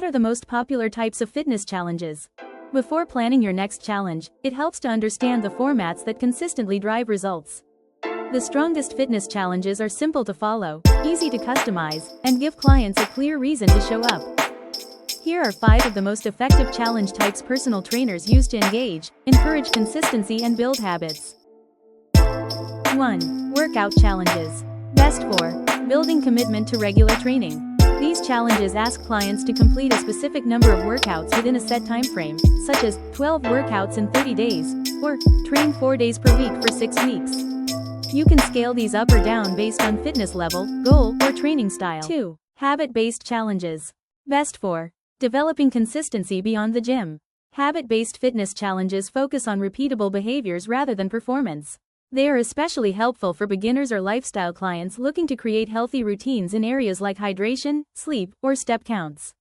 What are the most popular types of fitness challenges? Before planning your next challenge, it helps to understand the formats that consistently drive results. The strongest fitness challenges are simple to follow, easy to customize, and give clients a clear reason to show up. Here are 5 of the most effective challenge types personal trainers use to engage, encourage consistency and build habits. 1. Workout challenges. Best for building commitment to regular training. These challenges ask clients to complete a specific number of workouts within a set time frame, such as 12 workouts in 30 days, or train 4 days per week for 6 weeks. You can scale these up or down based on fitness level, goal, or training style. 2. Habit-based challenges. Best for developing consistency beyond the gym. Habit-based fitness challenges focus on repeatable behaviors rather than performance. They are especially helpful for beginners or lifestyle clients looking to create healthy routines in areas like hydration, sleep, or step counts.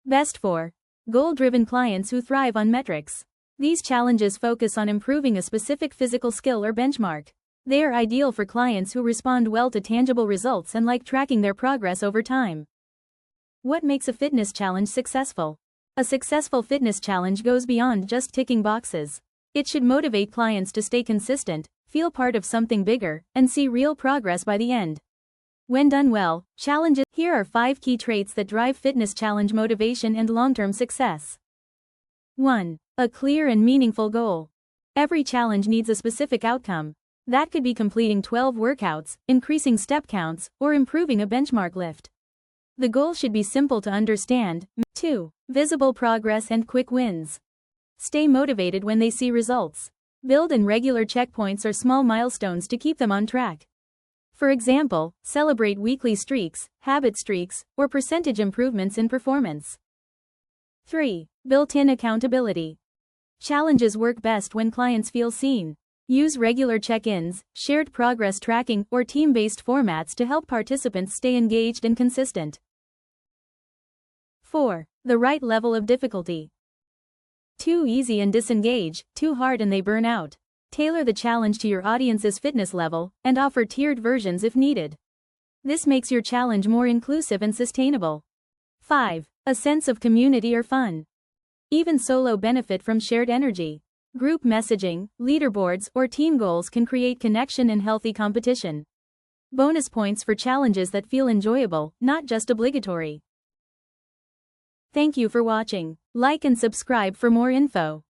Best for goal-driven clients who thrive on metrics. These challenges focus on improving a specific physical skill or benchmark. They are ideal for clients who respond well to tangible results and like tracking their progress over time. What makes a fitness challenge successful? A successful fitness challenge goes beyond just ticking boxes. It should motivate clients to stay consistent, feel part of something bigger, and see real progress by the end. When done well, challenges. Here are 5 key traits that drive fitness challenge motivation and long-term success. 1. A clear and meaningful goal. Every challenge needs a specific outcome. That could be completing 12 workouts, increasing step counts, or improving a benchmark lift. The goal should be simple to understand. 2. Visible progress and quick wins. Stay motivated when they see results. Build in regular checkpoints or small milestones to keep them on track. For example, celebrate weekly streaks, habit streaks, or percentage improvements in performance. 3. Built-in accountability. Challenges work best when clients feel seen. Use regular check-ins, shared progress tracking, or team-based formats to help participants stay engaged and consistent. 4. The right level of difficulty. Too easy and disengage, too hard and they burn out. Tailor the challenge to your audience's fitness level, and offer tiered versions if needed. This makes your challenge more inclusive and sustainable. 5. A sense of community or fun. Even solo benefit from shared energy. Group messaging, leaderboards, or team goals can create connection and healthy competition. Bonus points for challenges that feel enjoyable, not just obligatory. Thank you for watching. Like and subscribe for more info.